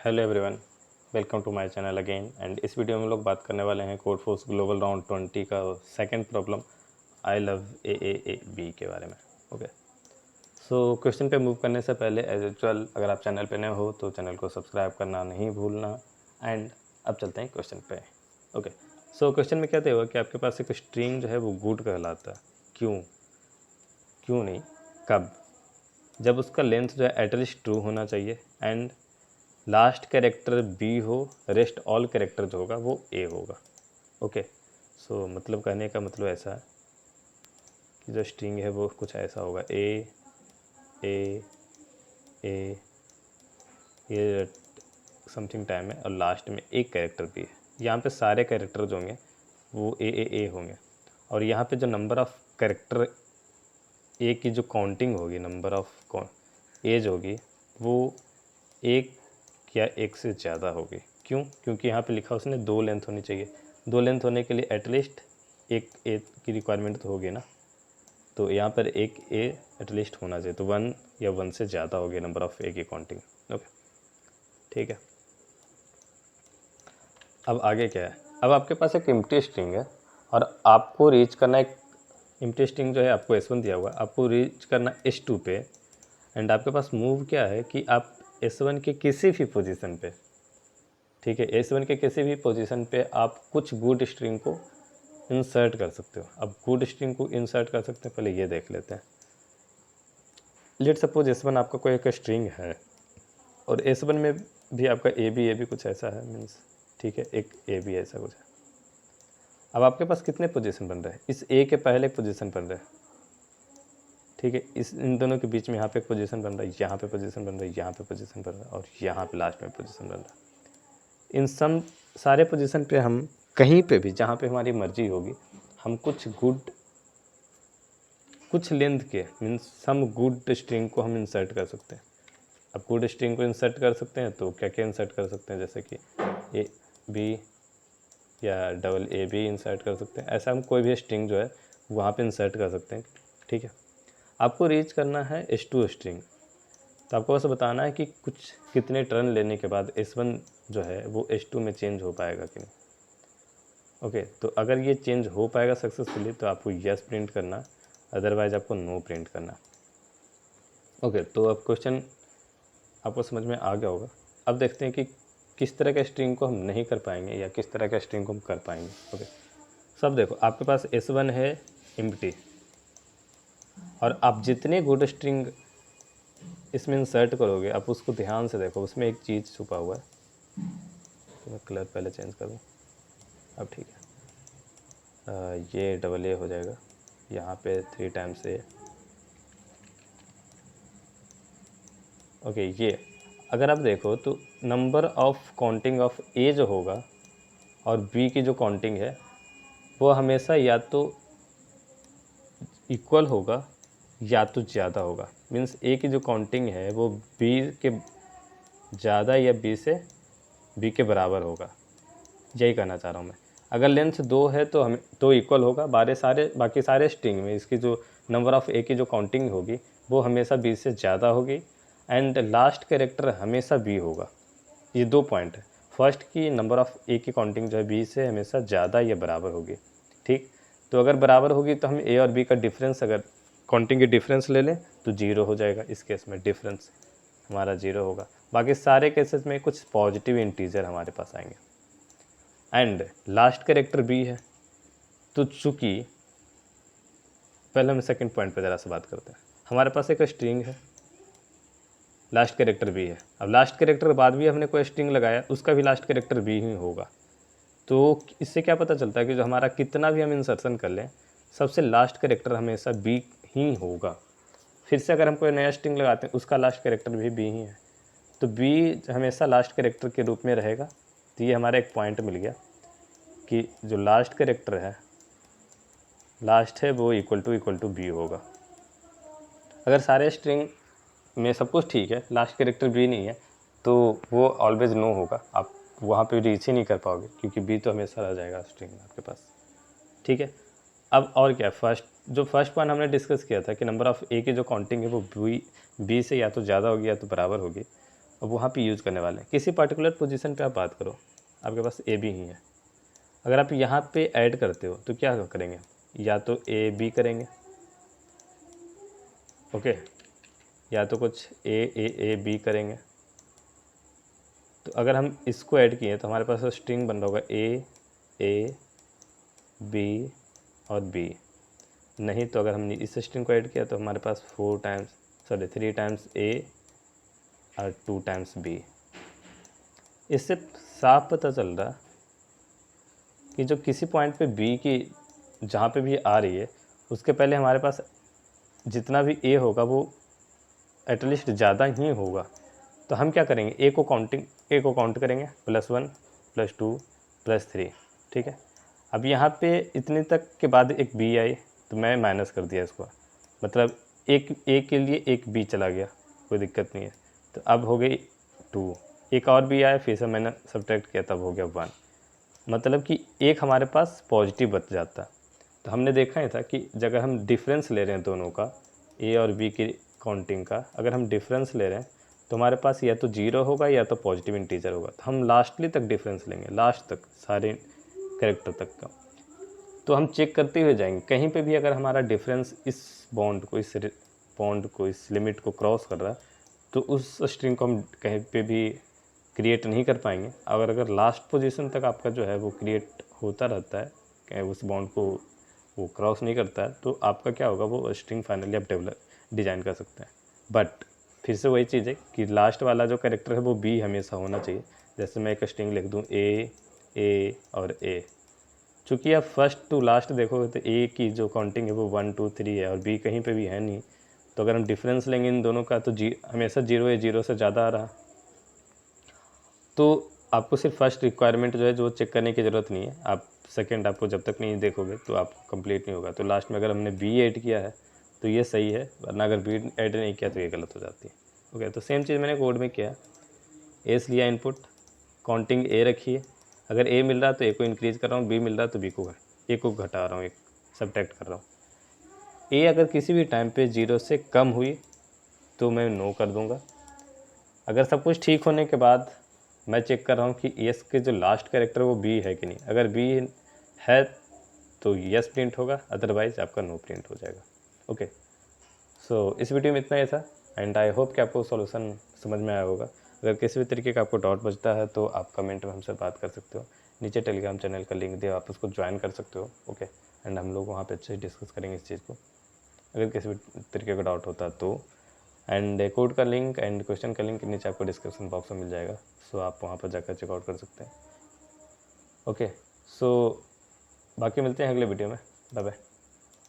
Hello everyone, welcome to my channel again. And इस video में हम लोग बात करने वाले हैं कोडफोर्स ग्लोबल राउंड 20 का second problem I love A B के बारे में। ओके, सो क्वेश्चन पे मूव करने से पहले एज यूजुअल अगर आप चैनल पे नए हो तो चैनल को सब्सक्राइब करना नहीं भूलना। एंड अब चलते हैं क्वेश्चन पे। ओके, सो क्वेश्चन में कहते हुआ कि आपके पास एक स्ट्रिंग जो है वो गुड कहलाता है। क्यों नहीं, कब? जब उसका लेंथ जो है एटलीस्ट ट्रू होना चाहिए एंड लास्ट कैरेक्टर बी हो, रेस्ट ऑल कैरेक्टर जो होगा वो ए होगा। ओके, सो मतलब कहने का मतलब ऐसा है कि जो स्ट्रिंग है वो कुछ ऐसा होगा ए ए ए, ये समथिंग टाइम है और लास्ट में एक कैरेक्टर भी है। यहाँ पे सारे कैरेक्टर जो होंगे वो ए होंगे और यहाँ पे जो नंबर ऑफ़ कैरेक्टर ए की जो काउंटिंग होगी, नंबर ऑफ एज होगी वो एक या एक से ज़्यादा होगी। क्यों? क्योंकि यहाँ पे लिखा उसने दो लेंथ होनी चाहिए। दो लेंथ होने के लिए एटलीस्ट एक ए की रिक्वायरमेंट तो होगी ना, तो यहाँ पर एक ए एटलीस्ट होना चाहिए, तो 1 या 1 से ज़्यादा होगी नंबर ऑफ़ ए की काउंटिंग। ओके, ठीक है। अब आगे क्या है? अब आपके पास एक एम्प्टी स्ट्रिंग है और आपको रीच करना एक एम्प्टी स्ट्रिंग जो है आपको S1 दिया हुआ है, आपको रीच करना S2 पे। एंड आपके पास मूव क्या है कि आप S1 के किसी भी पोजीशन पे, ठीक है, S1 के किसी भी पोजीशन पे आप कुछ गुड स्ट्रिंग को इंसर्ट कर सकते हो। अब गुड स्ट्रिंग को इंसर्ट कर सकते हैं, पहले ये देख लेते हैं। लेट सपोज S1 आपका कोई एक स्ट्रिंग है और S1 में भी आपका ए बी कुछ ऐसा है, मीन्स ठीक है, एक ए बी ऐसा कुछ है। अब आपके पास कितने पोजीशन बन रहे हैं? इस ए के पहले एक पोजीशन बन रहा है, ठीक है, इन दोनों के बीच में यहाँ पे एक पोजीशन बन रहा है, यहाँ पे पोजीशन बन रहा है, यहाँ पे पोजीशन बन रहा है और यहाँ पे लास्ट में पोजीशन बन रहा है। इन सब सारे पोजीशन पे हम कहीं पे भी जहाँ पे हमारी मर्जी होगी हम कुछ लेंथ के मीन्स सम गुड स्ट्रिंग को हम इंसर्ट कर सकते हैं। अब गुड स्ट्रिंग को इंसर्ट कर सकते हैं तो क्या क्या इंसर्ट कर सकते हैं, जैसे कि ए बी या डबल ए बी इंसर्ट कर सकते हैं। ऐसा हम कोई भी स्ट्रिंग जो है वहाँ पे इंसर्ट कर सकते हैं, ठीक है। आपको रीच करना है S2 स्ट्रिंग, तो आपको बस बताना है कि कुछ कितने टर्न लेने के बाद S1 जो है वो S2 में चेंज हो पाएगा कि नहीं। ओके, तो अगर ये चेंज हो पाएगा सक्सेसफुली तो आपको यस प्रिंट करना, अदरवाइज आपको नो प्रिंट करना। ओके, तो अब क्वेश्चन आपको समझ में आ गया होगा। अब देखते हैं कि किस तरह के स्ट्रिंग को हम नहीं कर पाएंगे या किस तरह के स्ट्रिंग को हम कर पाएंगे। ओके, सब देखो, आपके पास S1 है एम्प्टी और आप जितने गुड स्ट्रिंग इसमें इंसर्ट करोगे आप उसको ध्यान से देखो, उसमें एक चीज़ छुपा हुआ है। तो मैं कलर पहले चेंज कर दूँ, अब ठीक है। ये डबल ए हो जाएगा, यहाँ पे 3 टाइम्स ए। ओके, ये अगर आप देखो तो नंबर ऑफ काउंटिंग ऑफ ए जो होगा और बी की जो काउंटिंग है वो हमेशा या तो इक्वल होगा या तो ज़्यादा होगा। मीन्स ए की जो काउंटिंग है वो बी के ज़्यादा या बी के बराबर होगा, यही कहना चाह रहा हूँ मैं। अगर लेंथ 2 है तो हमें तो इक्वल होगा, बाकी सारे स्ट्रिंग में इसकी जो नंबर ऑफ़ ए की जो काउंटिंग होगी वो हमेशा बी से ज़्यादा होगी एंड लास्ट कैरेक्टर हमेशा बी होगा। ये 2 पॉइंट है। फर्स्ट की नंबर ऑफ़ ए की काउंटिंग जो है बी से हमेशा ज़्यादा या बराबर होगी, ठीक। तो अगर बराबर होगी तो हम ए और बी का डिफरेंस, अगर काउंटिंग की डिफरेंस ले लें तो 0 हो जाएगा। इस केस में डिफरेंस हमारा 0 होगा। बाकी सारे केसेस में कुछ पॉजिटिव इंटीजर हमारे पास आएंगे एंड लास्ट कैरेक्टर बी है। तो चूँकि पहले हम सेकंड पॉइंट पे ज़रा सा बात करते हैं। हमारे पास एक स्ट्रिंग है, लास्ट कैरेक्टर बी है। अब लास्ट कैरेक्टर के बाद भी हमने कोई स्ट्रिंग लगाया, उसका भी लास्ट कैरेक्टर बी ही होगा। तो इससे क्या पता चलता है कि जो हमारा कितना भी हम इंसर्शन कर लें सबसे लास्ट कैरेक्टर हमेशा बी ही होगा। फिर से अगर हम कोई नया स्ट्रिंग लगाते हैं उसका लास्ट कैरेक्टर भी बी ही है, तो बी हमेशा लास्ट कैरेक्टर के रूप में रहेगा। तो ये हमारा एक पॉइंट मिल गया कि जो लास्ट कैरेक्टर है, लास्ट है, वो इक्वल टू बी होगा। अगर सारे स्ट्रिंग में सब कुछ ठीक है, लास्ट कैरेक्टर बी नहीं है, तो वो ऑलवेज नो होगा। आप वहाँ पे रीच ही नहीं कर पाओगे क्योंकि बी तो हमेशा रह जाएगा स्ट्रिंग में आपके पास, ठीक है। अब और क्या, फर्स्ट पॉइंट हमने डिस्कस किया था कि नंबर ऑफ़ ए की जो काउंटिंग है वो बी से या तो ज़्यादा होगी या तो बराबर होगी। अब वहाँ पे यूज़ करने वाले हैं। किसी पर्टिकुलर पोजीशन पे आप बात करो, आपके पास ए बी ही है, अगर आप यहाँ पे ऐड करते हो तो क्या करेंगे, या तो ए बी करेंगे, ओके, या तो कुछ ए बी करेंगे। तो अगर हम इसको ऐड किए तो हमारे पास स्ट्रिंग बन रहा होगा ए बी और बी। नहीं तो अगर हमने इस स्ट्रिंग को ऐड किया तो हमारे पास 3 टाइम्स ए और 2 टाइम्स बी। इससे साफ पता चल रहा कि जो किसी पॉइंट पे बी की जहाँ पे भी आ रही है उसके पहले हमारे पास जितना भी ए होगा वो एटलीस्ट ज़्यादा ही होगा। तो हम क्या करेंगे, ए को काउंट करेंगे, +1 +2 +3, ठीक है। अब यहाँ पे इतने तक के बाद एक बी आई तो मैं माइनस कर दिया इसको, मतलब एक ए के लिए एक बी चला गया, कोई दिक्कत नहीं है। तो अब हो गई 2, एक और बी आया, फिर से मैंने सब्ट्रैक्ट किया, तब हो गया 1, मतलब कि एक हमारे पास पॉजिटिव बच जाता। तो हमने देखा ही था कि अगर हम डिफरेंस ले रहे हैं दोनों का, ए और बी की काउंटिंग का, अगर हम डिफरेंस ले रहे हैं तो हमारे पास या तो 0 होगा या तो पॉजिटिव इंटीजर होगा। तो हम लास्टली तक डिफरेंस लेंगे, लास्ट तक सारे कैरेक्टर तक का। तो हम चेक करते हुए जाएंगे, कहीं पे भी अगर हमारा डिफरेंस इस बॉन्ड को इस लिमिट को क्रॉस कर रहा है तो उस स्ट्रिंग को हम कहीं पे भी क्रिएट नहीं कर पाएंगे। अगर लास्ट पोजीशन तक आपका जो है वो क्रिएट होता रहता है, कहीं उस बॉन्ड को वो क्रॉस नहीं करता है, तो आपका क्या होगा, वो स्ट्रिंग फाइनली आप डिज़ाइन कर सकते हैं। बट फिर से वही चीज़ है कि लास्ट वाला जो कैरेक्टर है वो बी हमेशा होना चाहिए। जैसे मैं एक स्ट्रिंग लिख दूँ ए और ए, चूँकि आप फर्स्ट टू लास्ट देखोगे तो ए की जो काउंटिंग है वो 1 2 3 है और बी कहीं पे भी है नहीं। तो अगर हम डिफरेंस लेंगे इन दोनों का तो हमेशा 0 है, 0 से ज़्यादा आ रहा। तो आपको सिर्फ फर्स्ट रिक्वायरमेंट जो है जो चेक करने की ज़रूरत नहीं है, आप सेकंड आपको जब तक नहीं देखोगे तो आपको कंप्लीट नहीं होगा। तो लास्ट में अगर हमने बी ऐड किया है तो ये सही है, वरना अगर बी ऐड नहीं किया तो ये गलत हो जाती है। ओके, तो सेम चीज़ मैंने कोड में किया, एस लिया इनपुट, काउंटिंग ए रखी है, अगर ए मिल रहा है तो ए को इंक्रीज़ कर रहा हूँ, बी मिल रहा है तो ए को घटा रहा हूँ, एक सब्ट्रैक्ट कर रहा हूँ। ए अगर किसी भी टाइम पे 0 से कम हुई तो मैं नो कर दूँगा। अगर सब कुछ ठीक होने के बाद मैं चेक कर रहा हूँ कि एस के जो लास्ट कैरेक्टर वो बी है कि नहीं, अगर बी है तो यस प्रिंट होगा, अदरवाइज आपका नो प्रिंट हो जाएगा। ओके, सो इस वीडियो में इतना ही था एंड आई होप कि आपको सॉल्यूशन समझ में आया होगा। अगर किसी भी तरीके का आपको डाउट बचता है तो आप कमेंट में हमसे बात कर सकते हो, नीचे टेलीग्राम चैनल का लिंक दिया, आप उसको ज्वाइन कर सकते हो। ओके, एंड हम लोग वहाँ पे अच्छे से डिस्कस करेंगे इस चीज़ को, अगर किसी भी तरीके का डाउट होता तो। एंड कोड का लिंक एंड क्वेश्चन का लिंक नीचे आपको डिस्क्रिप्शन बॉक्स में मिल जाएगा, सो आप वहाँ पर जाकर चेकआउट कर सकते हैं। ओके, सो बाकी मिलते हैं अगले वीडियो में, बाय बाय।